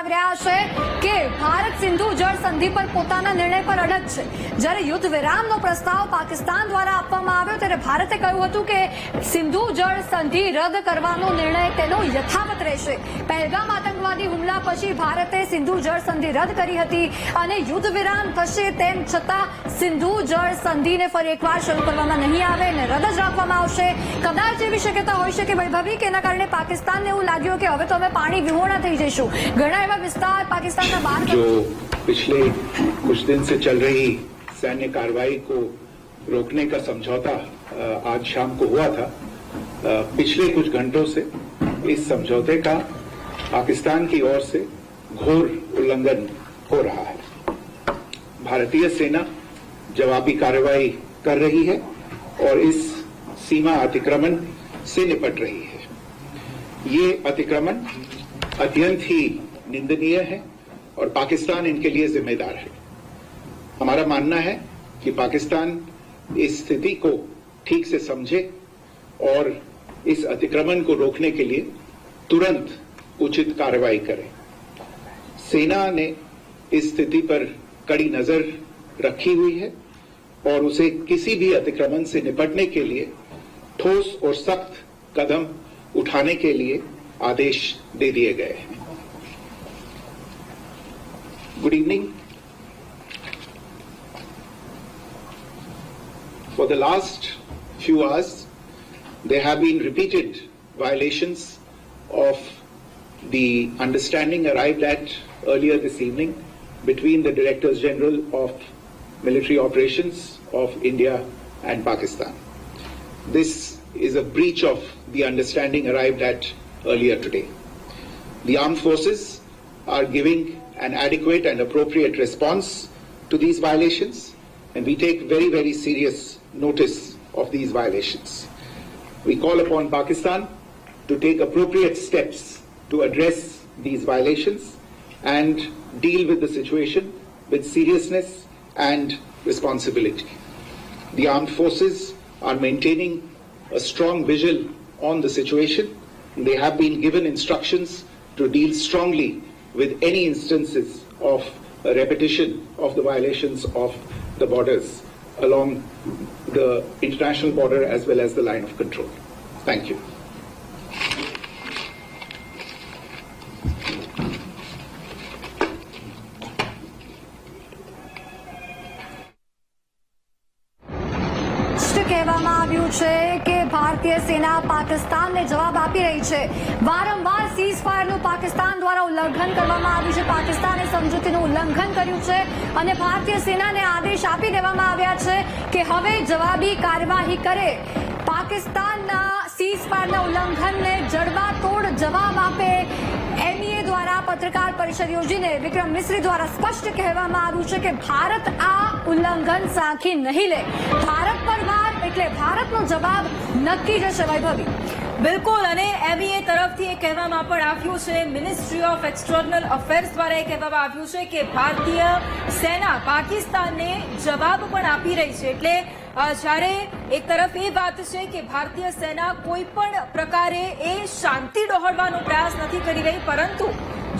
આવી રહ્યા છે કે ભારત સિંધુ જળ સંધિ પર પોતાના નિર્ણય પર અડગ છે। જ્યારે યુદ્ધ વિરામનો પ્રસ્તાવ પાકિસ્તાન દ્વારા આપવામાં આવ્યો ત્યારે ભારતે કહ્યું હતું કે સિંધુ જળ સંધિ રદ કરવાનો નિર્ણય તેનો યથાવત રહેશે। પહેલગામ આતંકવાદી હુમલા પછી ભારતે સિંધુ જળ સંધિ રદ કરી હતી અને યુદ્ધ વિરામ થશે તેમ છતાં સિંધુ જળ સંધિને ફરી એકવાર શરૂ કરવામાં નહીં આવે અને રદ જ રાખવામાં આવશે। કદાચ એવી શક્યતા હોઈ શકે વૈભવી કે એના કારણે પાकिस्तानને એવું લાગ્યું કે હવે તો અમે પાણી વિહોણા થઈ જઈશું। ઘણા એવા વિસ્તાર પાकिस्तानના બહાર जो पिछले कुछ दिन से चल रही सैन्य कार्रवाई को रोकने का समझौता आज शाम को हुआ था। पिछले कुछ घंटों से इस समझौते का पाकिस्तान की ओर से घोर उल्लंघन हो रहा है। भारतीय सेना जवाबी कार्रवाई कर रही है और इस सीमा अतिक्रमण से निपट रही है। ये अतिक्रमण अत्यंत ही निंदनीय है और पाकिस्तान इनके लिए जिम्मेदार है। हमारा मानना है कि पाकिस्तान इस स्थिति को ठीक से समझे और इस अतिक्रमण को रोकने के लिए तुरंत उचित कार्रवाई करे। सेना ने इस स्थिति पर कड़ी नजर रखी हुई है और उसे किसी भी अतिक्रमण से निपटने के लिए ठोस और सख्त कदम उठाने के लिए आदेश दे दिए गए हैं। Good evening. For the last few hours, there have been repeated violations of the understanding arrived at earlier this evening between the Directors General of Military Operations of India and Pakistan. This is a breach of the understanding arrived at earlier today. The armed forces are giving an adequate and appropriate response to these violations, and we take very, very serious notice of these violations. We call upon Pakistan to take appropriate steps to address these violations and deal with the situation with seriousness and responsibility. The armed forces are maintaining a strong vigil on the situation. They have been given instructions to deal strongly with any instances of a repetition of the violations of the borders along the international border as well as the line of control. Thank you. કહેવામાં આવ્યું છે કે ભારતીય સેના પાકિસ્તાનને જવાબ આપી રહી છે। વારંવાર સીઝ ફાયરનું પાકિસ્તાન દ્વારા ઉલ્લંઘન કરવામાં આવ્યું છે। પાકિસ્તાને સમજૂતીનું ઉલ્લંઘન કર્યું છે અને ભારતીય સેનાને આદેશ આપી દેવામાં આવ્યા છે કે હવે જવાબી કાર્યવાહી કરે। પાકિસ્તાનના સીઝ ફાયરના ઉલ્લંઘનને જડબાતોડ જવાબ આપે। એમઈએ દ્વારા પત્રકાર પરિષદ યોજીને વિક્રમ મિસ્રી દ્વારા સ્પષ્ટ કહેવામાં આવ્યું છે કે ભારત આ ઉલ્લંઘન સાંખી નહીં લે। ભારત પર વાર એટલે ભારતનો જવાબ નક્કી જશે। વૈભવી બિલકુલ, અને એમઈએ તરફથી એ કહેવામાં પણ આવ્યું છે, મિનિસ્ટ્રી ઓફ એક્સટર્નલ અફેર્સ દ્વારા એ કહેવામાં આવ્યું છે કે ભારતીય સેના પાકિસ્તાનને જવાબ પણ આપી રહી છે। એટલે જ્યારે એક તરફ એ વાત છે કે ભારતીય સેના કોઈ પણ પ્રકારે એ શાંતિ ડહોળવાનો પ્રયાસ નથી કરી રહી, પરંતુ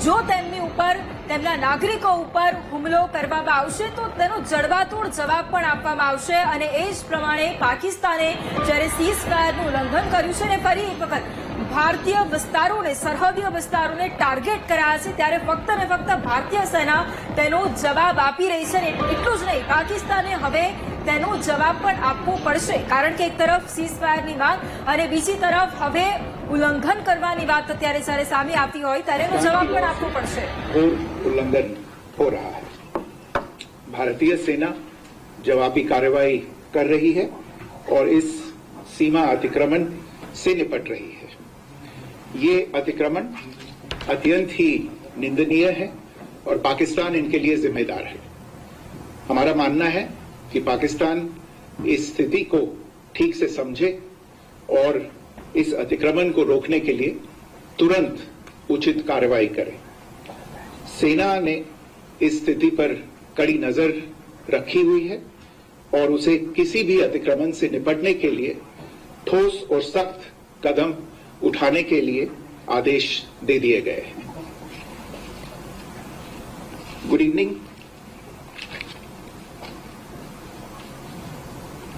જો તેમની ઉપર તેમના નાગરિકો ઉપર હુમલો કરવામાં આવશે તો તેનો જડબાતોડ જવાબ પણ આપવામાં આવશે। અને એ જ પ્રમાણે પાકિસ્તાને જ્યારે સીઝ ફાયરનું ઉલ્લંઘન કર્યું છે અને ફરી એક વખત ભારતીય વિસ્તારોને, સરહદીય વિસ્તારોને ટાર્ગેટ કર્યા છે, ત્યારે ફક્ત ને ફક્ત ભારતીય સેના તેનો જવાબ આપી રહી છે। એટલું જ નહીં, પાકિસ્તાને હવે તેનો જવાબ પણ આપવો પડશે, કારણ કે એક તરફ સીઝ ફાયરની માંગ અને બીજી તરફ હવે ઉલ્લંઘન કરવાની વાત અત્યારે જ્યારે સામે આવતી હોય ત્યારે એનો જવાબ પણ આપવો પડશે। उल्लंघन हो रहा है। भारतीय सेना जवाबी कार्रवाई कर रही है और इस सीमा अतिक्रमण से निपट रही है। ये अतिक्रमण अत्यंत ही निंदनीय है और पाकिस्तान इनके लिए जिम्मेदार है। हमारा मानना है कि पाकिस्तान इस स्थिति को ठीक से समझे और इस अतिक्रमण को रोकने के लिए तुरंत उचित कार्रवाई करे। सेना ने इस स्थिति पर कड़ी नजर रखी हुई है और उसे किसी भी अतिक्रमण से निपटने के लिए ठोस और सख्त कदम उठाने के लिए आदेश दे दिए गए हैं। Good evening.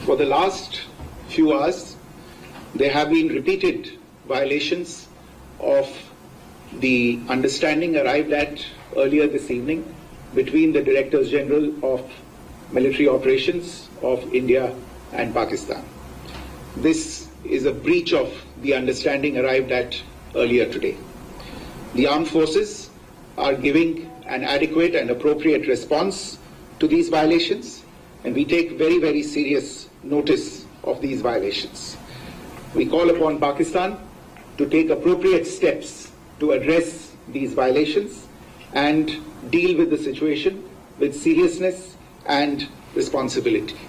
For the last few hours, there have been repeated violations of the understanding arrived at earlier this evening between the Directors General of Military Operations of India and Pakistan. This is a breach of the understanding arrived at earlier today. The armed forces are giving an adequate and appropriate response to these violations, and we take very, very serious notice of these violations. We call upon Pakistan to take appropriate steps to address these violations and deal with the situation with seriousness and responsibility.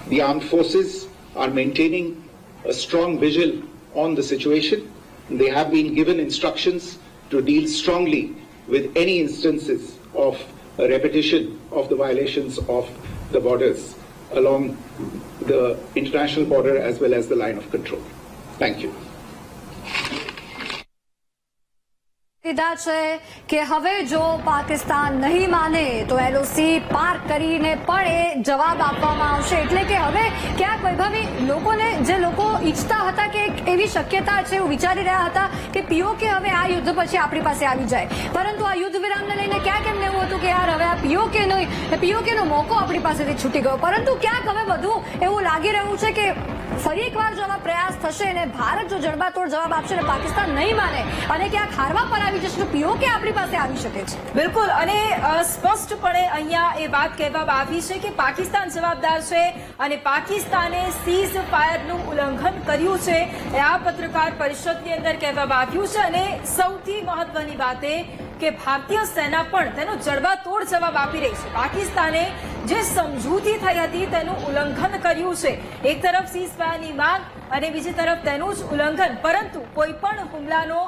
The armed forces are maintaining a strong vigil on the situation. They have been given instructions to deal strongly with any instances of a repetition of the violations of the borders along the international border as well as the line of control. Thank you. કીધા છે કે હવે જો પાકિસ્તાન નહીં માને તો LOC પાર કરીને પણ એ જવાબ આપવામાં આવશે. એટલે કે હવે ક્યાંક વૈભવી લોકોને જે લોકો ઈચ્છતા હતા કે એક એવી શક્યતા છે એવું વિચારી રહ્યા હતા કે POK હવે આ યુદ્ધ પછી આપણી પાસે આવી જાય, પરંતુ આ યુદ્ધ વિરામને લઈને ક્યાંક એમને એવું હતું કે યાર હવે આ POK નો મોકો આપણી પાસેથી છૂટી ગયો. પરંતુ ક્યાંક હવે બધું એવું લાગી રહ્યું છે કે ફરી એકવાર જો આવા પ્રયાસ થશે અને ભારત જો જડબાતોડ જવાબ આપશે અને પાકિસ્તાન નહીં માને અને ક્યાંક હારવા પર આવી જશે તો POK આપણી પાસે આવી શકે છે. બિલકુલ, અને સ્પષ્ટપણે અહીંયા એ વાત કહેવામાં આવી છે કે પાકિસ્તાન જવાબદાર છે અને પાકિસ્તાને સીઝ ફાયરનું ઉલ્લંઘન કર્યું છે. આ પત્રકાર પરિષદની અંદર કહેવામાં આવ્યું છે. અને સૌથી મહત્વની વાત એ કે ભારતીય સેના પણ તેનો જડબાતોડ જવાબ આપી રહી છે. પાકિસ્તાને જે સમજૂતી થઈ હતી તેનું ઉલ્લંઘન કર્યું છે. એક તરફ સીઝ ફાયરની માંગ અને બીજી તરફ તેનું જ ઉલ્લંઘન, પરંતુ કોઈ પણ હુમલાનો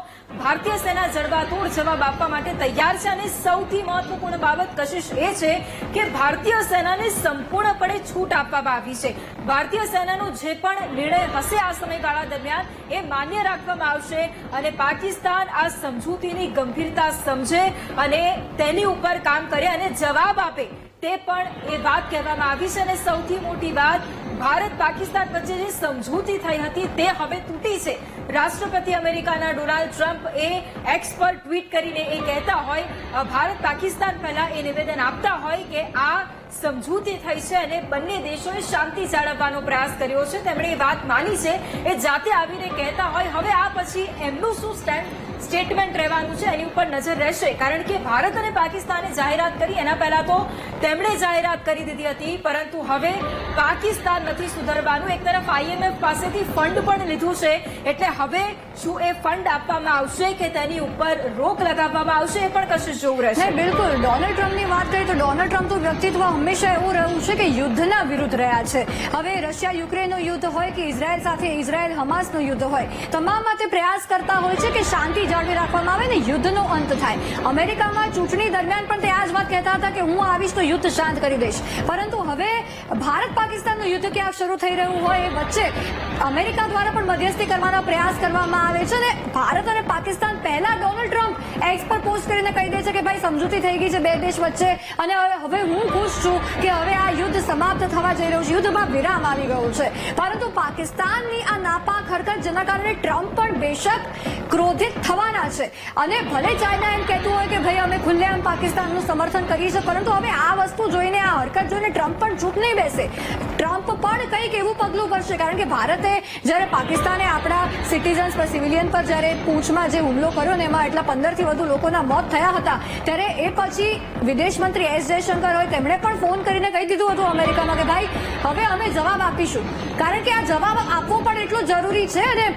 ભારતીય સેના જડબાતોડ જવાબ આપવા માટે તૈયાર છે. અને સૌથી મહત્વપૂર્ણ બાબત કશિશ એ છે કે ભારતીય સેનાને સંપૂર્ણપણે છૂટ આપવામાં આવી છે. ભારતીય સેનાનો જે પણ નિર્ણય હશે આ સમયગાળા દરમિયાન એ માન્ય રાખવામાં આવશે અને પાકિસ્તાન આ સમજૂતીની ગંભીરતા સમજે અને તેની ઉપર કામ કરે અને જવાબ આપે તે પણ એ વાત કહેવામાં આવી છે. અને સૌથી મોટી વાત, ભારત પાકિસ્તાન વચ્ચે જે સમજૂતી થઈ હતી તે હવે તૂટી છે. રાષ્ટ્રપતિ અમેરિકાના ડોનાલ્ડ ટ્રમ્પ એ એક્સ પર ટ્વીટ કરીને એ કહેતા હોય, ભારત પાકિસ્તાન પહેલા એ નિવેદન આપતા હોય કે આ સમજૂતી થઈ છે અને બંને દેશોએ શાંતિ જાળવવાનો પ્રયાસ કર્યો છે. તેમણે એ વાત માની છે, એ જાતે આવીને કહેતા હોય. હવે આ પછી એમનું શું સ્ટેટમેન્ટ રહેવાનું છે એની ઉપર નજર રહેશે, કારણ કે ભારત અને પાકિસ્તાને જાહેરાત કરી એના પહેલા તો તેમણે જાહેરાત કરી દીધી હતી, પરંતુ હવે પાકિસ્તાન નથી સુધરવાનું. એક તરફ IMF પાસેથી ફંડ પણ લીધું છે, એટલે હવે શું એ ફંડ આપવામાં આવશે કે તેની ઉપર રોક લગાવવામાં આવશે એ પણ કશું જોવું રહેશે. બિલકુલ, ડોનાલ્ડ ટ્રમ્પની વાત કરીએ તો ડોનાલ્ડ ટ્રમ્પ તો વ્યક્તિત્વ હંમેશા એવું રહ્યું છે કે યુદ્ધના વિરુદ્ધ રહ્યા છે. હવે રશિયા યુક્રેનનું યુદ્ધ હોય કે ઇઝરાયલ સાથે ઇઝરાયલ હમાસનું યુદ્ધ હોય, તમામમાં તે પ્રયાસ કરતા હોય છે કે શાંતિ જાળવી રાખવામાં આવે ને યુદ્ધનો અંત થાય. અમેરિકામાં ચૂંટણી દરમિયાન પણ તે આ જ વાત કહેતા હતા કે હું આવીશ તો યુદ્ધ શાંત કરી દઈશ. પરંતુ હવે ભારત પાકિસ્તાનનું યુદ્ધ ક્યાંક શરૂ થઈ રહ્યું હોય એ વચ્ચે અમેરિકા દ્વારા પણ મધ્યસ્થી કરવાનો પ્રયાસ કરવામાં આવે છે. અને ભારત અને પાકિસ્તાન પહેલા ડોનાલ્ડ ટ્રમ્પ એક્સ પર પોસ્ટ કરીને કહી દે છે કે ભાઈ સમજૂતી થઈ ગઈ છે બે દેશ વચ્ચે અને હવે હું ખુશ છું કે હવે આ યુદ્ધ સમાપ્ત થવા જઈ રહ્યું છે, યુદ્ધમાં વિરામ આવી ગયું છે. પરંતુ પાકિસ્તાનની આ નાપાક હરકત જેના કારણે ટ્રમ્પ પણ બેશક ક્રોધિત થવાના છે. અને ભલે ચાઇના એમ કહેતું હોય કે ભાઈ અમે ખુલ્લેઆમ પાકિસ્તાનનું સમર્થન કરીએ છીએ, પરંતુ હવે આ વસ્તુ જોઈને, આ હરકત જોઈને ટ્રમ્પ પણ ચૂપ નહીં બેસે. ટ્રમ્પ પણ કંઈક એવું પગલું ભરશે, કારણ કે ભારતે જ્યારે પાકિસ્તાને આપણા સિટીઝન્સ પર, સિવિલિયન પર જ્યારે પૂંછમાં જે હુમલો કર્યો ને એમાં એટલા 15 થી વધુ લોકોના મોત થયા હતા, ત્યારે એ પછી વિદેશ મંત્રી S જયશંકર હોય તેમણે પણ ફોન કરીને કહી દીધું હતું અમેરિકામાં કે ભાઈ હવે અમે જવાબ આપીશું, કારણ કે આ જવાબ આપવો પણ એટલો જરૂરી છે. અને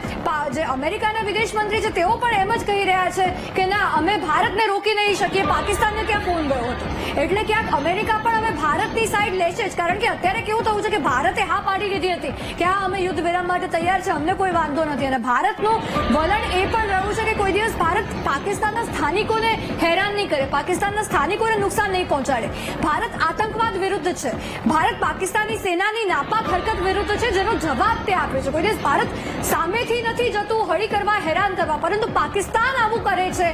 જે અમેરિકાના વિદેશ મંત્રી છે તેઓ પણ એમ જ કહી રહ્યા છે કે ના, અમે ભારતને રોકી નહીં શકીએ, પાકિસ્તાનને ક્યાં ફોન ગયો હતો. એટલે ક્યાંક અમેરિકા પણ હવે ભારતની સાઈડ લેશે જ, કારણ કે અત્યારે કેવું થયું છે કે ભારતે હા પાડી દીધી હતી કે હા અમે યુદ્ધ વિરામ વિરામ માટે તૈયાર છે, અમને કોઈ વાંધો નથી. અને ભારતનું વલણ એ પણ રહ્યું છે કે કોઈ દિવસ ભારત પાકિસ્તાનના સ્થાનિકોને હેરાન નહીં કરે, પાકિસ્તાનના સ્થાનિકોને નુકસાન નહીં પહોંચાડે. ભારત આતંકવાદ વિરુદ્ધ છે, ભારત પાકિસ્તાની સેનાની નાપાક હરકત વિરુદ્ધ છે, જેનો જવાબ તે આપે છે. કોઈ દિવસ ભારત સામેથી નથી જતું હળી કરવા, હેરાન કરવા, પરંતુ પાકિસ્તાન આવું કરે છે,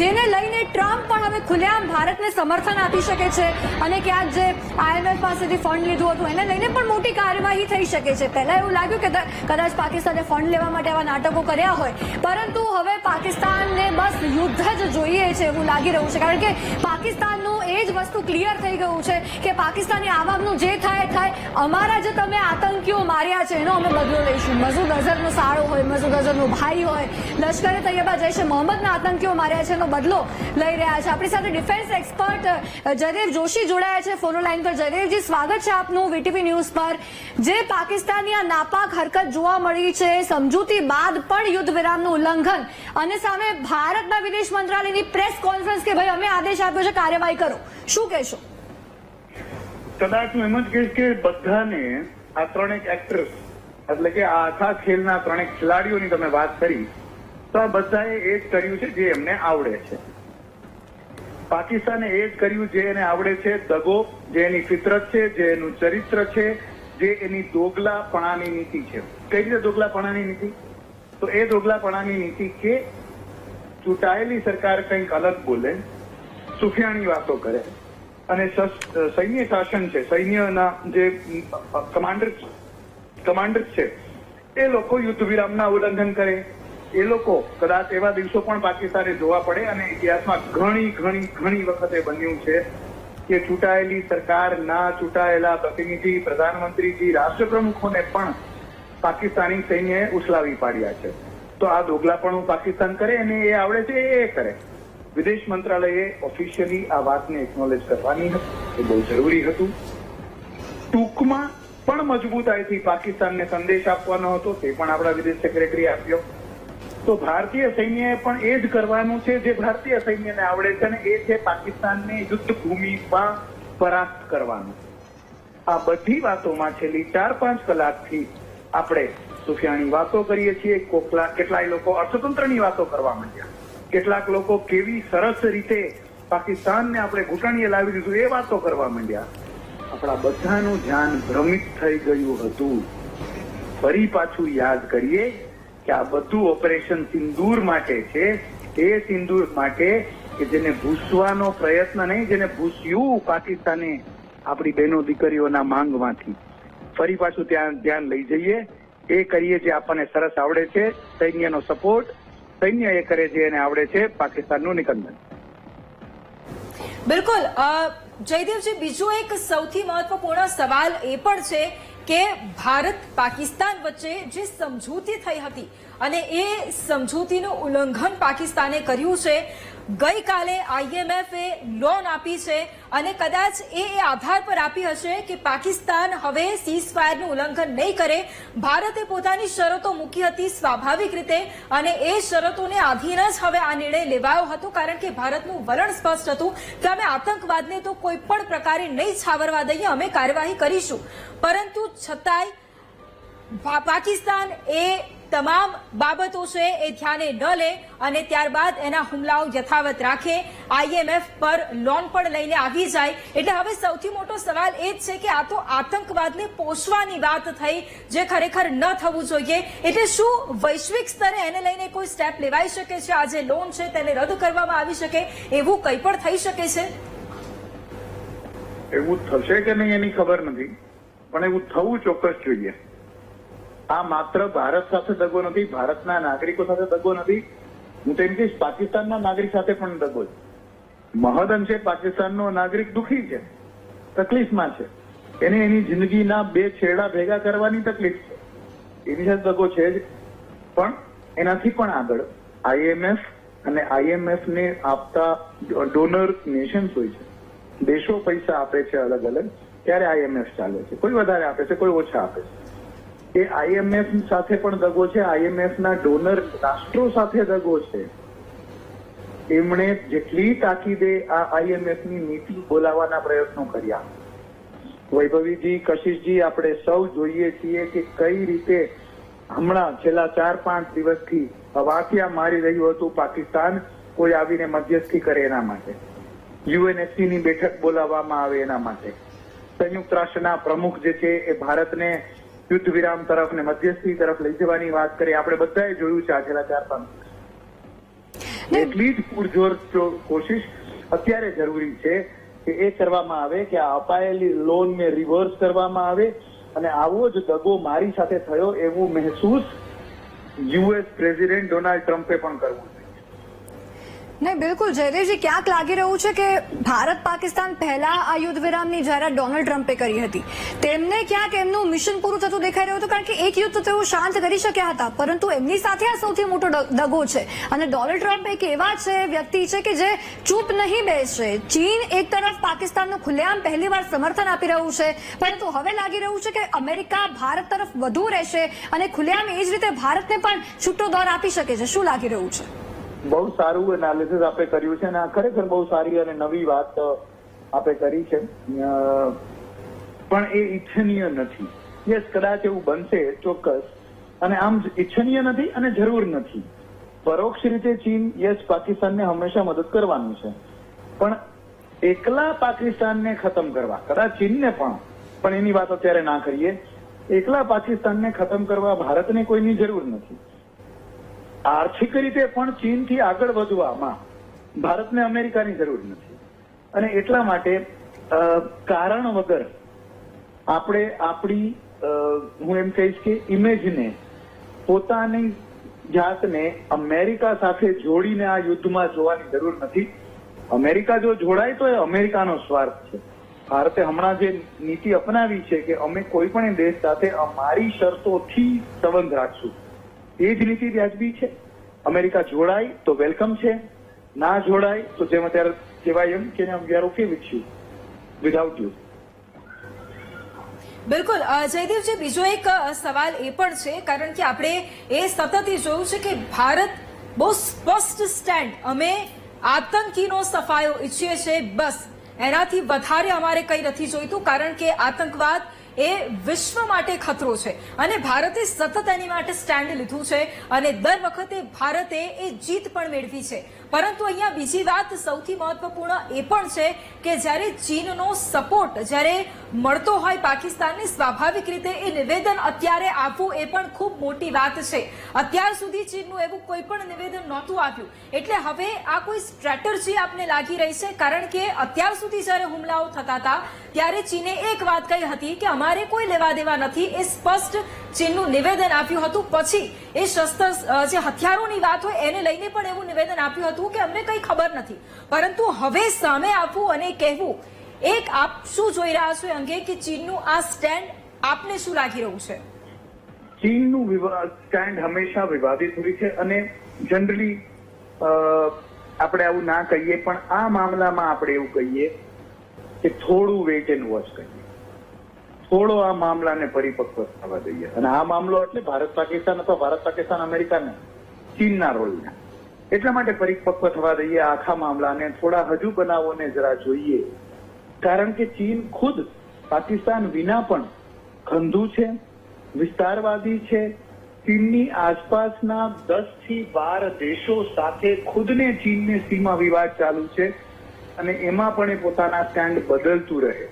જેને લઈને ટ્રમ્પ પણ હવે ખુલ્લેઆમ ભારતને સમર્થન આપી શકે છે. અને ક્યાંક જે IMF પાસેથી ફંડ લીધું હતું એને લઈને પણ મોટી કાર્યવાહી થઈ શકે છે. પહેલા એવું લાગ્યું કે કદાચ પાકિસ્તાને ફંડ લેવા માટે આવા નાટકો કર્યા હોય, પરંતુ હવે પાકિસ્તાનને બસ યુદ્ધ જ જોઈએ છે એવું લાગી રહ્યું છે. કારણ કે પાકિસ્તાનનું એ જ વસ્તુ ક્લિયર થઈ ગયું છે કે પાકિસ્તાની આવામનું જે થાય, અમારા જે તમે આતંકીઓ માર્યા છે એનો અમે બદલો લઈશું. મસૂદ અઝહરનો સાળો હોય, મસૂદ અઝહરનો ભાઈ હોય, લશ્કરે તૈયબા જૈશે મોહમ્મદના આતંકીઓ માર્યા છે એનો બદલો લઈ રહ્યા છે. આપણી સાથે ડિફેન્સ એક્સપર્ટ જયદેવ જોશી જોડાયા છે ફોન લાઈન પર. જયદેવજી, સ્વાગત છે આપનું VTV ન્યૂઝ પર. જે પાકિસ્તાનની આ નાપાક હરકત જોવા મળી છે, સમજૂતી બાદ પણ યુદ્ધ વિરામનું ઉલ્લંઘન, અને સામે ભારતના વિદેશ મંત્રાલયની પ્રેસ કોન્ફરન્સ કે ભાઈ અમે આદેશ આપ્યો છે કાર્યવાહી કરો, શું કહેશો? કદાચ હું એમ જ કહીશ કે બધાને આ ત્રણેક એક્ટર્સ એટલે કે આ આખા ખેલના ત્રણેક ખેલાડીઓની તમે વાત કરી તો આ બધાએ એ જ કર્યું છે જે એમને આવડે છે. પાકિસ્તાને એ જ કર્યું જે એને આવડે છે, દગો, જે એની ફિતરત છે, જે એનું ચરિત્ર છે, જે એની દોગલાપણાની નીતિ છે. કઈ રીતે દોગલાપણાની નીતિ? તો એ દોગલાપણાની નીતિ કે ચૂંટાયેલી સરકાર કંઈક અલગ બોલે, સુફિયાણી વાતો કરે, અને સૈન્ય શાસન છે, સૈન્યના જે કમાન્ડર છે એ લોકો યુદ્ધ વિરામના ઉલ્લંઘન કરે. એ લોકો કદાચ એવા દિવસો પણ પાકિસ્તાને જોવા પડે, અને ઇતિહાસમાં ઘણી વખતે બન્યું છે કે ચૂંટાયેલી સરકારના ચૂંટાયેલા પ્રતિનિધિ, પ્રધાનમંત્રીજી, રાષ્ટ્રપ્રમુખોને પણ પાકિસ્તાની સૈન્યએ ઉછલાવી પાડ્યા છે. તો આ દોગલાપણું પાકિસ્તાન કરે અને એ આવડે છે એ કરે. વિદેશ મંત્રાલયે ઓફિશિયલી આ વાતને એકનોલેજ કરવાની હતી, એ બહુ જરૂરી હતું. ટૂંકમાં પણ મજબૂતાઈથી પાકિસ્તાનને સંદેશ આપવાનો હતો, તે પણ આપણા વિદેશ સેક્રેટરી આપ્યો. તો ભારતીય સૈન્યએ પણ એ જ કરવાનું છે જે ભારતીય સૈન્યને આવડે છે, અને એ છે પાકિસ્તાનને યુદ્ધ ભૂમિમાં પરાસ્ત કરવાનું. આ બધી વાતોમાં છેલ્લી 4-5 કલાકથી આપણે સુફિયાણી વાતો કરીએ છીએ. કેટલાય લોકો અર્થતંત્રની વાતો કરવા માંડ્યા, કેટલાક લોકો કેવી સરસ રીતે પાકિસ્તાનને આપણે ઘૂંટણીએ લાવી દીધું એ વાતો કરવા માંડ્યા. આપણા બધાનું ધ્યાન ભ્રમિત થઈ ગયું હતું. ફરી પાછું યાદ કરીએ કે આ બધું ઓપરેશન સિંદૂર માટે છે. એ સિંદૂર માટે કે જેને ભૂસવાનો પ્રયત્ન નહીં, જેને ભૂસ્યું પાકિસ્તાને આપણી બહેનો દીકરીઓના માંગમાંથી. ફરી પાછું ત્યાં ધ્યાન લઈ જઈએ, એ કરીએ જે આપણને સરસ આવડે છે, સૈન્યનો સપોર્ટ. સૈન્ય એ કરે જે એને આવડે છે, પાકિસ્તાનનું નિકંદન. બિલકુલ જયદેવજી, બીજો એક સૌથી મહત્વપૂર્ણ સવાલ એ પણ છે કે ભારત પાકિસ્તાન વચ્ચે જે સમજૂતી થઈ હતી અને એ સમજૂતીનું ઉલ્લંઘન પાકિસ્તાને કર્યું છે. ગઈકાલે IMF એ લોન આપી છે અને કદાચ એ આધાર પર આપી હશે કે પાકિસ્તાન હવે સીઝફાયરનું ઉલ્લંઘન નહીં કરે. ભારતે પોતાની શરતો મૂકી હતી સ્વાભાવિક રીતે, અને એ શરતોને આધીન જ હવે આ નિર્ણય લેવાયો હતો, કારણ કે ભારતનું વલણ સ્પષ્ટ હતું કે અમે આતંકવાદને તો કોઈ પણ પ્રકારે નહીં છાવરવા દઈએ, અમે કાર્યવાહી કરીશું. પરંતુ છતાંય પાકિસ્તાન એ તમામ બાબતો છે એ ધ્યાને ન લે અને ત્યારબાદ એના હુમલાઓ યથાવત રાખે, IMF પર લોન પણ લઈને આવી જાય. એટલે હવે સૌથી મોટો સવાલ એ જ છે કે આ તો આતંકવાદને પોષવાની વાત થઈ, જે ખરેખર ન થવું જોઈએ. એટલે શું વૈશ્વિક સ્તરે એને લઈને કોઈ સ્ટેપ લેવાઈ શકે છે? આ જે લોન છે તેને રદ કરવામાં આવી શકે, એવું કંઈ પણ થઈ શકે છે? એવું થશે કે નહીં એની ખબર નથી, પણ એવું થવું ચોક્કસ જોઈએ. આ માત્ર ભારત સાથે દગો નથી, ભારતના નાગરિકો સાથે દગો નથી, હું તેમ કહીશ પાકિસ્તાનના નાગરિક સાથે પણ દગો છે. મહદ અંશે પાકિસ્તાનનો નાગરિક દુઃખી છે, તકલીફમાં છે, એને એની જિંદગીના બે છેડા ભેગા કરવાની તકલીફ છે, એની સાથે દગો છે જ. પણ એનાથી પણ આગળ IMF અને IMF ને આપતા ડોનર નેશન્સ હોય છે, દેશો પૈસા આપે છે અલગ અલગ, ત્યારે IMF ચાલે છે. કોઈ વધારે આપે છે, કોઈ ઓછા આપે છે. એ IMF સાથે પણ દગો છે, IMF ના ડોનર રાષ્ટ્રો સાથે દગો છે. એમણે જેટલી તાકીદે આ IMF ની નીતિ બોલાવવાના પ્રયત્નો કર્યા. વૈભવીજી, કશિશજી, આપણે સૌ જોઈએ છીએ કે કઈ રીતે હમણાં છેલ્લા 4-5 દિવસથી વાસિયા મારી રહ્યું હતું પાકિસ્તાન, કોઈ આવીને મધ્યસ્થી કરે એના માટે, યુએનએસસી ની બેઠક બોલાવવામાં આવે એના માટે, સંયુક્ત રાષ્ટ્રના પ્રમુખ જે છે એ ભારતને યુદ્ધ વિરામ તરફ ને મધ્યસ્થી તરફ લઈ જવાની વાત કરી. આપણે બધાએ જોયું છે આ છેલ્લા 4-5 દિવસ. એટલી જ પૂરજોર કોશિશ અત્યારે જરૂરી છે કે એ કરવામાં આવે કે આ અપાયેલી લોનને રિવર્સ કરવામાં આવે, અને આવો જ દગો મારી સાથે થયો એવું મહેસૂસ યુએસ પ્રેસિડેન્ટ ડોનાલ્ડ ટ્રમ્પે પણ કરવું. નહીં, બિલકુલ જયદેવજી, ક્યાંક લાગી રહ્યું છે કે ભારત પાકિસ્તાન પહેલા આ યુદ્ધ વિરામની જાહેરાત ડોનાલ્ડ ટ્રમ્પે કરી હતી, તેમને ક્યાંક એમનું મિશન પૂરું થતું દેખાઈ રહ્યું હતું, કારણ કે એક યુદ્ધ તેઓ શાંત કરી શક્યા હતા, પરંતુ એમની સાથે આ સૌથી મોટો દગો છે. અને ડોનાલ્ડ ટ્રમ્પ એક એવા છે વ્યક્તિ છે કે જે ચૂપ નહીં બેસશે. ચીન એક તરફ પાકિસ્તાનનું ખુલ્લેઆમ પહેલીવાર સમર્થન આપી રહ્યું છે, પરંતુ હવે લાગી રહ્યું છે કે અમેરિકા ભારત તરફ વધુ રહેશે અને ખુલ્લેઆમ એ જ રીતે ભારતને પણ છૂટો દોર આપી શકે છે. શું લાગી રહ્યું છે? બહુ સારું એનાલિસિસ આપે કર્યું છે અને આ ખરેખર બહુ સારી અને નવી વાત આપે કરી છે, પણ એ ઈચ્છનીય નથી. યસ, કદાચ એવું બનશે ચોક્કસ, અને આમ ઈચ્છનીય નથી અને જરૂર નથી. પરોક્ષ રીતે ચીન યસ પાકિસ્તાનને હંમેશા મદદ કરવાનું છે, પણ એકલા પાકિસ્તાનને ખતમ કરવા, કદાચ ચીનને પણ એની વાત અત્યારે ના કરીએ, એકલા પાકિસ્તાનને ખતમ કરવા ભારતને કોઈની જરૂર નથી. આર્થિક રીતે પણ ચીનથી આગળ વધવામાં ભારતને અમેરિકાની જરૂર નથી, અને એટલા માટે કારણ વગર આપણે આપણી હું એમ કહીશ કે ઇમેજને, પોતાની જાતને અમેરિકા સાથે જોડીને આ યુદ્ધમાં જોવાની જરૂર નથી. અમેરિકા જો જોડાય તો એ અમેરિકાનો સ્વાર્થ છે. ભારતે હમણાં જે નીતિ અપનાવી છે કે અમે કોઈ પણ દેશ સાથે અમારી શરતોથી સંબંધ રાખશું, એ જ નીતિ વ્યાજબી છે. અમેરિકા જોડાય તો વેલકમ છે, ના જોડાય તો જેમ અત્યારે કહેવાય એમ કે we are okay with you, without you. બિલકુલ જયદેવજી, બીજો એક સવાલ એ પણ છે, કારણ કે આપણે એ સતત જોયું છે કે ભારત બહુ સ્પષ્ટ સ્ટેન્ડ, અમે આતંકીનો સફાયો ઈચ્છીએ છીએ, બસ એનાથી વધારે અમારે કંઈ નથી જોઈતું, કારણ કે આતંકવાદ એ વિશ્વ માટે ખતરો છે અને ભારતે સતત એની માટે સ્ટેન્ડ લીધું છે અને દર વખતે ભારતે એ જીત પણ મેળવી છે. પરંતુ અહીંયા બીજી વાત સૌથી મહત્વપૂર્ણ એ પણ છે કે જ્યારે ચીનનો સપોર્ટ જ્યારે મળતો હોય પાકિસ્તાનને, સ્વાભાવિક રીતે એ નિવેદન અત્યારે આપવું એ પણ ખૂબ મોટી વાત છે. અત્યાર સુધી ચીનનું એવું કોઈ પણ નિવેદન નહોતું આપ્યું, એટલે હવે આ કોઈ સ્ટ્રેટેજી આપને લાગી રહી છે, કારણ કે અત્યાર સુધી જ્યારે હુમલાઓ થતા હતા ત્યારે ચીને એક વાત કહી હતી કે અમારે કોઈ લેવા દેવા નથી, એ સ્પષ્ટ ચીનનું નિવેદન આપ્યું હતું. પછી એ શસ્ત્ર જે હથિયારોની વાત હોય એને લઈને પણ એવું નિવેદન આપ્યું હતું કે અમને કંઈ ખબર નથી. પરંતુ હવે સામે આપવું અને કહેવું, એક આપ શું જોઈ રહ્યા છો એ અંગે કે ચીનનું આ સ્ટેન્ડ આપને શું લાગી રહ્યું છે? ચીનનું સ્ટેન્ડ હંમેશા વિવાદિત હોય છે અને જનરલી આપણે આવું ના કહીએ, પણ આ મામલામાં આપણે એવું કહીએ કે થોડું વેઇટ એન્ડ વોચ કરીએ, થોડો આ મામલાને પરિપક્વ થવા દઈએ. અને આ મામલો એટલે ભારત પાકિસ્તાન અથવા ભારત પાકિસ્તાન અમેરિકાને ચીનના રોલને એટલા માટે પરિપક્વ થવા દઈએ આખા મામલાને, થોડા હજુ બનાવોને જરા જોઈએ, કારણ કે ચીન ખુદ પાકિસ્તાન વિના પણ ખંધુ છે, વિસ્તારવાદી છે. ચીનની આસપાસના 10 થી 12 દેશો સાથે ખુદને ચીનને સીમા વિવાદ ચાલુ છે અને એમાં પણ એ પોતાના સ્ટેન્ડ બદલતું રહે.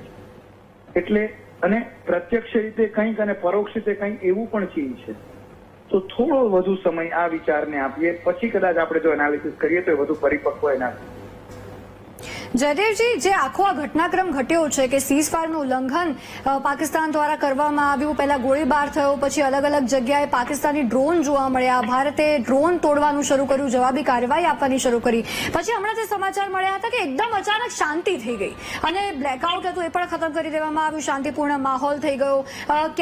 એટલે અને પ્રત્યક્ષ રીતે કંઈક અને પરોક્ષ રીતે કંઈક એવું પણ ચીન છે. તો થોડો વધુ સમય આ વિચારને આપીએ, પછી કદાચ આપણે જો એનાલિસિસ કરીએ તો એ વધુ પરિપક્વ એનાલિસિસ. જયદેવજી, જે આખો આ ઘટનાક્રમ ઘટ્યો છે કે સીઝફાયરનું ઉલ્લંઘન પાકિસ્તાન દ્વારા કરવામાં આવ્યું, પહેલા ગોળીબાર થયો, પછી અલગ અલગ જગ્યાએ પાકિસ્તાની ડ્રોન જોવા મળ્યા, ભારતે ડ્રોન તોડવાનું શરૂ કર્યું, જવાબી કાર્યવાહી આપવાની શરૂ કરી, પછી હમણાં જે સમાચાર મળ્યા હતા કે એકદમ અચાનક શાંતિ થઈ ગઈ અને બ્લેકઆઉટ હતું એ પણ ખતમ કરી દેવામાં આવ્યું, શાંતિપૂર્ણ માહોલ થઈ ગયો.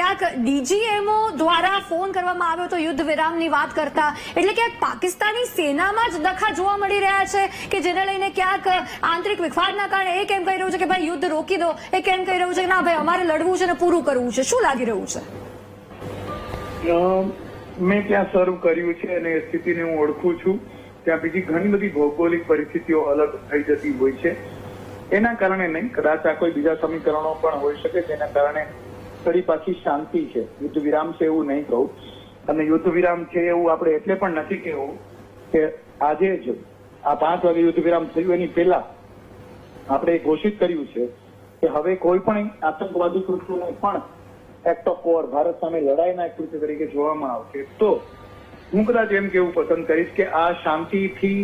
ક્યાંક ડીજીએમઓ દ્વારા ફોન કરવામાં આવ્યો તો યુદ્ધ વિરામની વાત કરતા, એટલે ક્યાંક પાકિસ્તાની સેનામાં જ દખા જોવા મળી રહ્યા છે કે જેને લઈને ક્યાંક આંતરિક વિખવાદના કારણે એ કેમ કહી રહ્યું છે કે ભાઈ યુદ્ધ રોકી દો, એ કેમ કહી રહ્યું છે કે ના ભાઈ અમારે લડવું છે ને પૂરું કરવું છે? શું લાગી રહ્યું છે? મેં ત્યાં સર્વ કર્યું છે અને સ્થિતિને હું ઓળખું છું. ત્યાં બીજી ઘણી બધી ભૌગોલિક પરિસ્થિતિઓ અલગ થઈ જતી હોય છે, એના કારણે નહીં, કદાચ આ કોઈ બીજા સમીકરણો પણ હોઈ શકે જેના કારણે ફરી પાછી શાંતિ છે, યુદ્ધ વિરામ છે એવું નહીં કહું. અને યુદ્ધ વિરામ છે એવું આપણે એટલે પણ નથી કહેવું કે આજે જ આ 5 વાગે યુદ્ધ વિરામ થયું એની પહેલા આપણે ઘોષિત કર્યું છે કે હવે કોઈ પણ આતંકવાદી કૃત્યોને પણ એક્ટ ઓફ વોર ભારત સામે લડાઈના એક કૃત્ય તરીકે જોવામાં આવશે. તો હું કદાચ એમ કેવું પસંદ કરીશ કે આ શાંતિથી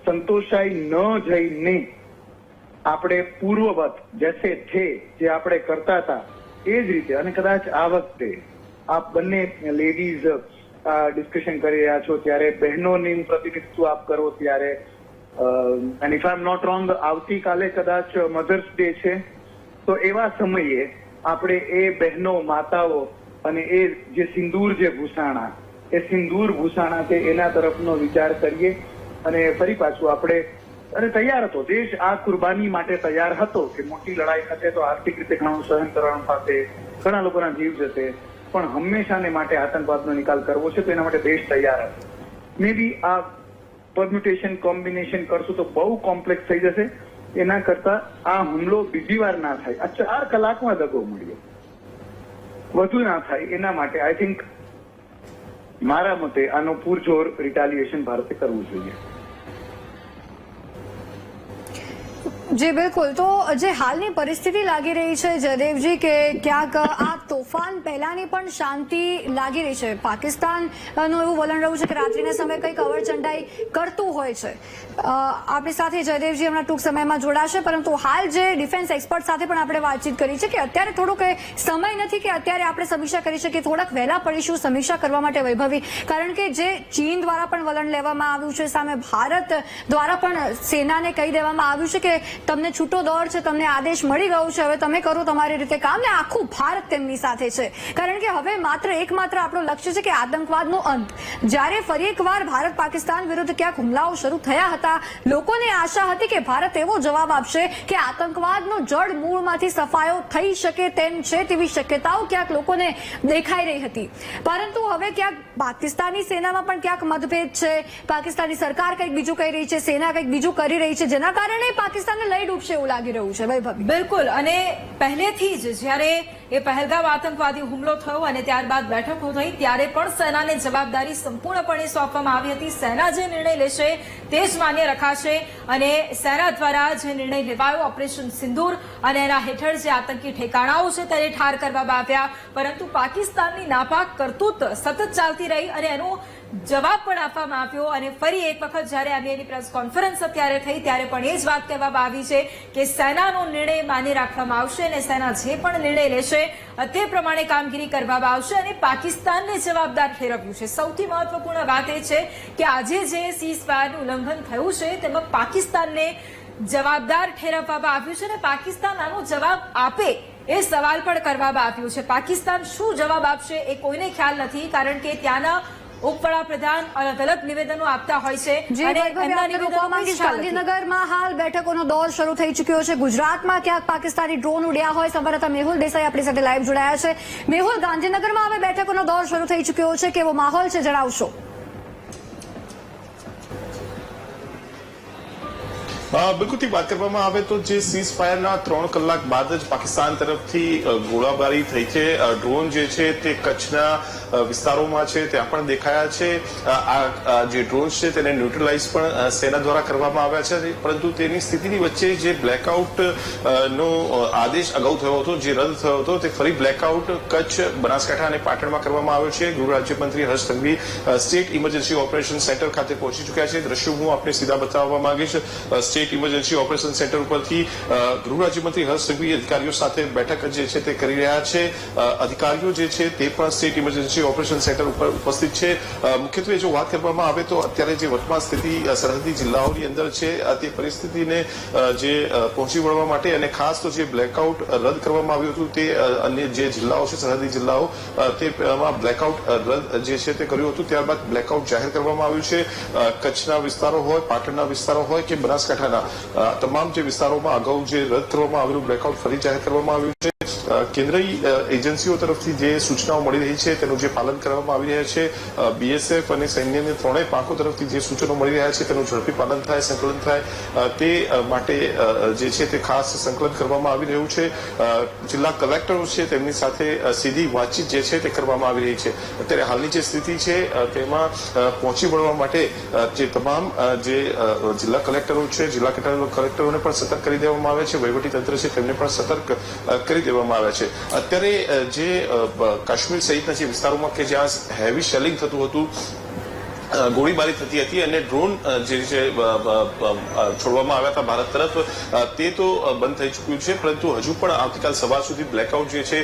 સંતોષાઈ ન જઈને આપણે પૂર્વવત જૈસે થે જે આપણે કરતા હતા એ જ રીતે, અને કદાચ આ વખતે આપ બંને લેડીઝ ડિસ્કશન કરી રહ્યા છો ત્યારે બહેનોનું પ્રતિનિધિત્વ આપ કરો ત્યારે, and if I am not wrong આવતીકાલે કદાચ મધર્સ ડે છે, તો એવા સમયે આપણે એ બહેનો માતાઓ અને એ જે સિંદૂર જે ભૂષાણા એ સિંદૂર ભૂષાણા છે એના તરફનો વિચાર કરીએ. અને ફરી પાછું આપણે અને તૈયાર હતો દેશ આ કુરબાની માટે તૈયાર હતો કે મોટી લડાઈ થશે તો આર્થિક રીતે ઘણું સહન કરવાનું થશે, ઘણા લોકોના જીવ જશે, પણ હંમેશાને માટે આતંકવાદનો નિકાલ કરવો છે તો એના માટે દેશ તૈયાર હતો. મે બી આ પરમ્યુટેશન કોમ્બિનેશન કરશું તો બહુ કોમ્પ્લેક્સ થઈ જશે. એના કરતા આ હુમલો બીજી વાર ના થાય, આ 4 કલાકમાં દગો મળ્યો, વધુ ના થાય એના માટે આઈ થિંક મારા મતે આનો પૂરજોર રિટાલિએશન ભારતે કરવું જોઈએ. જી બિલકુલ. તો જે હાલની પરિસ્થિતિ લાગી રહી છે જયદેવજી કે ક્યાંક આ તોફાન પહેલાની પણ શાંતિ લાગી રહી છે, પાકિસ્તાનનું એવું વલણ રહ્યું છે કે રાત્રિના સમયે કંઈક અવરચંડાઈ કરતું હોય છે. આપણી સાથે જયદેવજી હમણાં ટૂંક સમયમાં જોડાશે, પરંતુ હાલ જે ડિફેન્સ એક્સપર્ટ સાથે પણ આપણે વાતચીત કરી છે કે અત્યારે થોડોક સમય નથી કે અત્યારે આપણે સમીક્ષા કરી શકીએ, થોડાક વહેલા પડીશું સમીક્ષા કરવા માટે વૈભવી, કારણ કે જે ચીન દ્વારા પણ વલણ લેવામાં આવ્યું છે, સામે ભારત દ્વારા પણ સેનાને કહી દેવામાં આવ્યું છે કે તમને છૂટો દોર છે, તમને આદેશ મળી ગયો છે, હવે તમે કરો તમારી રીતે કામ, ને આખું ભારત તેમની સાથે છે. કારણ કે હવે એકમાત્ર આપણું લક્ષ્ય છે કે આતંકવાદનો અંત. જ્યારે ફરી એકવાર ભારત પાકિસ્તાન વિરુદ્ધ ક્યાંક હુમલાઓ શરૂ થયા હતા, લોકોને આશા હતી કે ભારત એવો જવાબ આપશે કે આતંકવાદનો જડ મૂળમાંથી સફાયો થઈ શકે તેમ છે, તેવી શક્યતાઓ ક્યાંક લોકોને દેખાઈ રહી હતી. પરંતુ હવે ક્યાંક પાકિસ્તાની સેનામાં પણ ક્યાંક મતભેદ છે, પાકિસ્તાની સરકાર કંઈક બીજું કહી રહી છે, સેના કંઈક બીજું કરી રહી છે, જેના કારણે પાકિસ્તાનને લઈ ડૂબશે એવું લાગી રહ્યું છે વૈભવી. બિલકુલ. અને પહેલેથી જ જ્યારે એ પહેલગામ આતંકવાદી હુમલો થયો અને ત્યારબાદ બેઠકો થઈ ત્યારે પણ સેનાને જવાબદારી સંપૂર્ણપણે સોંપવામાં આવી હતી. સેના જે નિર્ણય લેશે તે જ માન્ય રખાશે, અને સેના દ્વારા જે નિર્ણય લેવાયો ઓપરેશન સિંદૂર અને એના હેઠળ જે આતંકી ઠેકાણાઓ છે તેને ઠાર કરવામાં આવ્યા, પરંતુ પાકિસ્તાનની નાપાક કરતૂત સતત ચાલતી રહી અને એનો જવાબ પણ આપવામાં આવ્યો. અને ફરી એક વખત જ્યારે એની પ્રેસ કોન્ફરન્સ અત્યારે થઈ ત્યારે પણ એ જ વાત કહેવામાં આવી છે કે સેનાનો નિર્ણય માન્ય રાખવામાં આવશે અને સેના જે પણ નિર્ણય લેશે તે પ્રમાણે કામગીરી કરવામાં આવશે અને પાકિસ્તાનને જવાબદાર ઠેરવ્યું છે. સૌથી મહત્વપૂર્ણ વાત એ છે કે આજે જે સીઝ ફાયરનું ઉલ્લંઘન થયું છે તેમાં પાકિસ્તાનને જવાબદાર ઠેરવવામાં આવ્યું છે અને પાકિસ્તાન આનો જવાબ આપે એ સવાલ પણ કરવામાં આવ્યો છે. પાકિસ્તાન શું જવાબ આપશે એ કોઈને ખ્યાલ નથી, કારણ કે ત્યાંના ઉપવડાપ્રધાન અલગ અલગ નિવેદનો આપતા હોય છે. ગાંધીનગરમાં હાલ બેઠકોનો દોર શરૂ થઈ ચુક્યો છે, ગુજરાતમાં ક્યાંક પાકિસ્તાની ડ્રોન ઉડ્યા હોય. સંવાદદાતા મેહુલ દેસાઈ આપણી સાથે લાઈવ જોડાયા છે. મેહુલ, ગાંધીનગરમાં હવે બેઠકોનો દોર શરૂ થઈ ચુક્યો છે, કેવો માહોલ છે જણાવશો? બિલકુલથી વાત કરવામાં આવે તો જે સીઝ ફાયરના 3 કલાક બાદ જ પાકિસ્તાન તરફથી ગોળાબારી થઈ છે. ડ્રોન જે છે તે કચ્છના વિસ્તારોમાં છે ત્યાં પણ દેખાયા છે. આ જે ડ્રોન્સ છે તેને ન્યુટ્રલાઇઝ પણ સેના દ્વારા કરવામાં આવ્યા છે, પરંતુ તેની સ્થિતિની વચ્ચે જે બ્લેકઆઉટ નો આદેશ અગાઉ થયો હતો, જે રદ થયો હતો, તે ફરી બ્લેકઆઉટ કચ્છ, બનાસકાંઠા અને પાટણમાં કરવામાં આવ્યો છે. ગૃહ રાજ્યમંત્રી Harsh Sanghavi state emergency operation centre ખાતે પહોંચી ચૂક્યા છે. દ્રશ્યો હું આપને સીધા બતાવવા માંગીશ. સ્ટેટ ઇમરજન્સી ઓપરેશન સેન્ટર ઉપરથી ગૃહ રાજ્યમંત્રી હર્ષ સંઘવી અધિકારીઓ સાથે બેઠક જે છે તે કરી રહ્યા છે. અધિકારીઓ જે છે તે પણ સ્ટેટ ઇમરજન્સી ઓપરેશન સેન્ટર ઉપર ઉપસ્થિત છે. મુખ્યત્વે જો વાત કરવામાં આવે તો અત્યારે જે વર્તમાન સ્થિતિ સરહદી જિલ્લાઓની અંદર છે તે પરિસ્થિતિને જે પહોંચી વળવા માટે અને ખાસ તો જે બ્લેકઆઉટ રદ કરવામાં આવ્યું હતું તે અન્ય જે જિલ્લાઓ છે સરહદી જિલ્લાઓ તેમાં બ્લેકઆઉટ રદ જે છે તે કર્યું હતું, ત્યારબાદ બ્લેકઆઉટ જાહેર કરવામાં આવ્યું છે. કચ્છના વિસ્તારો હોય, પાટણના વિસ્તારો હોય કે બનાસકાંઠાના તમામ જે વિસ્તારોમાં અગાઉ જે રદ કરવામાં આવેલું બ્લેકઆઉટ ફરી જાહેર કરવામાં આવ્યું છે. કેન્દ્રીય એજન્સીઓ તરફથી જે સૂચનાઓ મળી રહી છે તેનું જે પાલન કરવામાં આવી રહ્યા છે, બીએસએફ અને સૈન્યની ત્રણેય પાંખો તરફથી જે સૂચનો મળી રહ્યા છે તેનું ઝડપી પાલન થાય, સંકલન થાય તે માટે જે છે તે ખાસ સંકલન કરવામાં આવી રહ્યું છે. જિલ્લા કલેક્ટરો છે તેમની સાથે સીધી વાતચીત જે છે તે કરવામાં આવી રહી છે. અત્યારે હાલની જે સ્થિતિ છે તેમાં પહોંચી વળવા માટે જે તમામ જે જિલ્લા કલેક્ટરો છે, જિલ્લા કલેક્ટરોને પણ સતર્ક કરી દેવામાં આવે છે, વહીવટી તંત્ર છે તેમને પણ સતર્ક કરી દેવામાં આવે છે. અત્યારે જે કાશ્મીર સહિતના જે વિસ્તારોમાં કે જ્યાં હેવી શેલિંગ થતું હતું, ગોળીબારી થતી હતી અને ડ્રોન જે છે છોડવામાં આવ્યા હતા ભારત તરફ, તે તો બંધ થઈ ચૂક્યું છે, પરંતુ હજુ પણ આવતીકાલ સવાર સુધી બ્લેકઆઉટ જે છે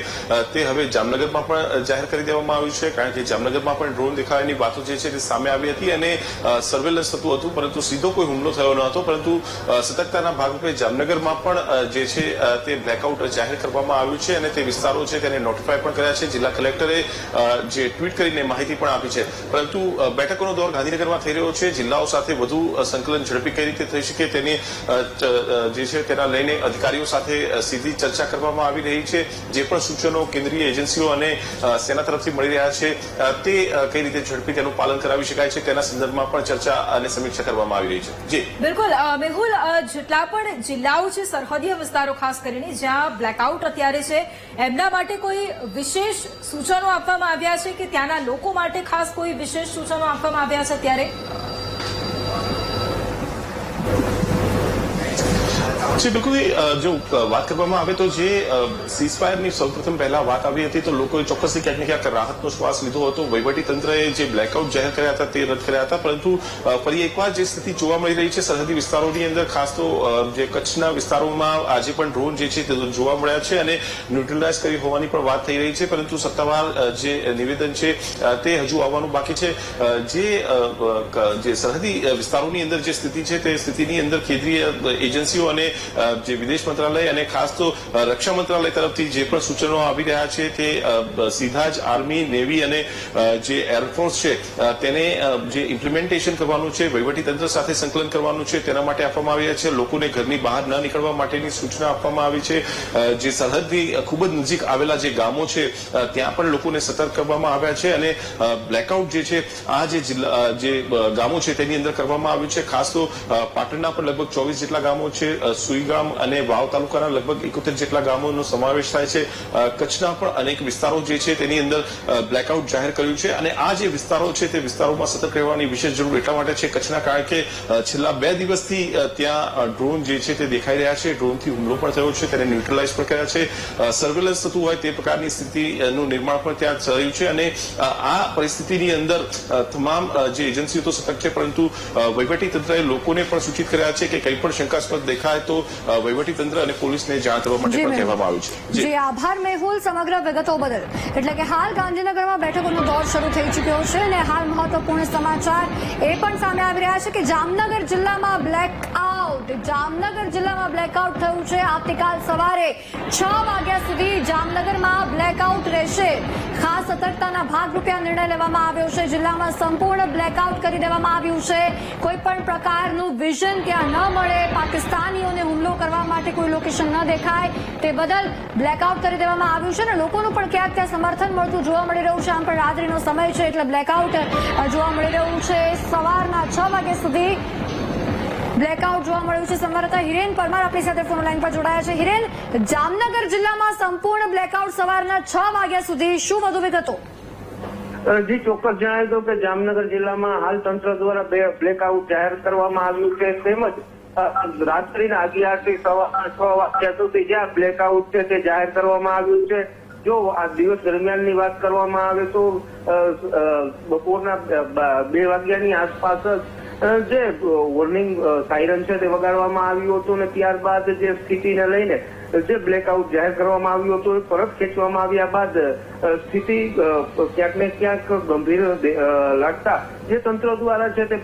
તે હવે જામનગરમાં પણ જાહેર કરી દેવામાં આવ્યું છે, કારણ કે જામનગરમાં પણ ડ્રોન દેખાવાની વાતો જે છે તે સામે આવી હતી અને સર્વેલન્સ થતું હતું, પરંતુ સીધો કોઈ હુમલો થયો ન હતો. પરંતુ સતર્કતાના ભાગરૂપે જામનગરમાં પણ જે છે તે બ્લેકઆઉટ જાહેર કરવામાં આવ્યું છે અને તે વિસ્તારો છે તેને નોટિફાય પણ કર્યા છે. જિલ્લા કલેક્ટરે જે ટ્વીટ કરીને માહિતી પણ આપી છે. પરંતુ બેઠકોનો દોર ગાંધીનગરમાં થઈ રહ્યો છે. જિલ્લાઓ સાથે વધુ સંકલન ઝડપી કઈ રીતે થઈ શકે તેની જે છે તેના લઈને અધિકારીઓ સાથે સીધી ચર્ચા કરવામાં આવી રહી છે. જે પણ સૂચનો કેન્દ્રીય એજન્સીઓ અને સેના તરફથી મળી રહ્યા છે તે કઈ રીતે ઝડપી તેનું પાલન કરાવી શકાય છે તેના સંદર્ભમાં પણ ચર્ચા અને સમીક્ષા કરવામાં આવી રહી છે. જી બિલકુલ મેહુલ, જેટલા પણ જિલ્લાઓ છે, સરહદીય વિસ્તારો ખાસ કરીને જ્યાં બ્લેકઆઉટ અત્યારે છે, એમના માટે કોઈ વિશેષ સૂચનો આપવામાં આવ્યા છે કે ત્યાંના લોકો માટે ખાસ કોઈ વિશેષ સૂચનો આપવામાં આવ્યા છે ત્યારે? જી બિલકુલ. જો વાત કરવામાં આવે તો જે સીઝફાયરની સૌપ્રથમ પહેલા વાત આવી હતી તો લોકોએ ચોક્કસથી ક્યાંક ને ક્યાંક રાહતનો શ્વાસ લીધો હતો. વહીવટી તંત્રએ જે બ્લેકઆઉટ જાહેર કર્યા હતા તે રદ કર્યા હતા, પરંતુ ફરી એકવાર જે સ્થિતિ જોવા મળી રહી છે સરહદી વિસ્તારોની અંદર, ખાસ તો જે કચ્છના વિસ્તારોમાં આજે પણ ડ્રોન જે છે તે જોવા મળ્યા છે અને ન્યુટ્રલાઇઝ કરી હોવાની પણ વાત થઈ રહી છે, પરંતુ સત્તાવાર જે નિવેદન છે તે હજુ આવવાનું બાકી છે. જે સરહદી વિસ્તારોની અંદર જે સ્થિતિ છે તે સ્થિતિની અંદર કેન્દ્રીય એજન્સીઓ અને જે વિદેશ મંત્રાલય અને ખાસ તો રક્ષા મંત્રાલય તરફથી જે પણ સૂચનો આવી રહ્યા છે તે સીધા જ આર્મી, નેવી અને જે એરફોર્સ છે તેને જે ઇમ્પ્લિમેન્ટેશન કરવાનું છે, વહીવટી તંત્ર સાથે સંકલન કરવાનું છે તેના માટે આપવામાં આવ્યા છે. લોકોને ઘરની બહાર ન નીકળવા માટેની સૂચના આપવામાં આવી છે. જે સરહદની ખૂબ જ નજીક આવેલા જે ગામો છે ત્યાં પણ લોકોને સતર્ક કરવામાં આવ્યા છે અને બ્લેકઆઉટ જે છે આ જે ગામો છે તેની અંદર કરવામાં આવ્યું છે. ખાસ તો પાટણના પણ લગભગ 24 જેટલા ગામો છે, સુઈગામ અને વાવ તાલુકાના લગભગ 71 જેટલા ગામોનો સમાવેશ થાય છે. કચ્છના પણ અનેક વિસ્તારો જે છે તેની અંદર બ્લેકઆઉટ જાહેર કર્યું છે અને આ જે વિસ્તારો છે તે વિસ્તારોમાં સતર્ક રહેવાની વિશેષ જરૂર એટલા માટે છે કચ્છના, કારણ કે છેલ્લા 2 દિવસથી ત્યાં ડ્રોન જે છે તે દેખાઈ રહ્યા છે. ડ્રોનથી હુમલો પણ થયો છે, તેને ન્યુટ્રલાઇઝ પણ કર્યા છે. સર્વેલન્સ થતું હોય તે પ્રકારની સ્થિતિનું નિર્માણ પણ ત્યાં થયું છે અને આ પરિસ્થિતિની અંદર તમામ જે એજન્સીઓ તો સતર્ક છે, પરંતુ વહીવટી તંત્રએ લોકોને પણ સૂચિત કર્યા છે કે કંઈ પણ શંકાસ્પદ દેખાય તો વહીવટી તંત્ર અને પોલીસને જાણ કરવા માટે પણ કહેવામાં આવ્યું છે. જી આભાર મેહુલ સમગ્ર વિગતો બદલ. એટલે કે હાલ ગાંધીનગરમાં બેઠકોનો દોર શરૂ થઈ ચૂક્યો છે અને હાલ મહત્વપૂર્ણ સમાચાર એ પણ સામે આવી રહ્યા છે કે જામનગર જિલ્લામાં બ્લેકઆઉટ થયું છે. આવતીકાલ સવારે 6 વાગ્યા સુધી જામનગરમાં બ્લેકઆઉટ રહેશે. ખાસ સતર્કતાના ભાગરૂપે આ નિર્ણય લેવામાં આવ્યો છે. જિલ્લામાં સંપૂર્ણ બ્લેકઆઉટ કરી દેવામાં આવ્યું છે. કોઈ પણ પ્રકારનું વિઝન ત્યાં ન મળે, પાકિસ્તાનીઓને હુમલો કરવા માટે કોઈ લોકેશન ન દેખાય તે બદલ બ્લેકઆઉટ કરી દેવામાં આવ્યું છે અને લોકોનું પણ ક્યાંક ત્યાં સમર્થન મળતું જોવા મળી રહ્યું છે. આમ પણ રાત્રિનો સમય છે એટલે બ્લેકઆઉટ જોવા મળી રહ્યું છે. સવારના 6 વાગ્યા સુધી બ્લેકઆઉટ જોવા મળ્યું છે. સંવાદદાતા હિરેન પરમાર આપણી સાથે ફોન લાઈન પર જોડાયા છે. હિરેન, જામનગર જિલ્લામાં સંપૂર્ણ બ્લેકઆઉટ સવારના 6 વાગ્યા સુધી, શું વધુ વિગતો? જી ચોક્કસ જણાવી દઉં કે જામનગર જિલ્લામાં હાલ તંત્ર દ્વારા બ્લેકઆઉટ જાહેર કરવામાં આવ્યું છે, તેમજ રાત્રિના 11 થી સવારના 6 વાગ્યા સુધી જ્યાં બ્લેકઆઉટ છે તે જાહેર કરવામાં આવ્યું છે. જો આ દિવસ દરમિયાનની વાત કરવામાં આવે તો બપોરના 2 વાગ્યાની આસપાસ જે વોર્નિંગ સાયરન છે તે વગાડવામાં આવ્યું હતું અને ત્યારબાદ જે સ્થિતિને લઈને જે બ્લેકઆઉટ જાહેર કરવામાં આવ્યું હતું એ પરત ખેંચવામાં આવ્યા બાદ સ્થિતિ ક્યાંક ને ક્યાંક ગંભીર લાગતા જે તંત્ર દ્વારા છે તે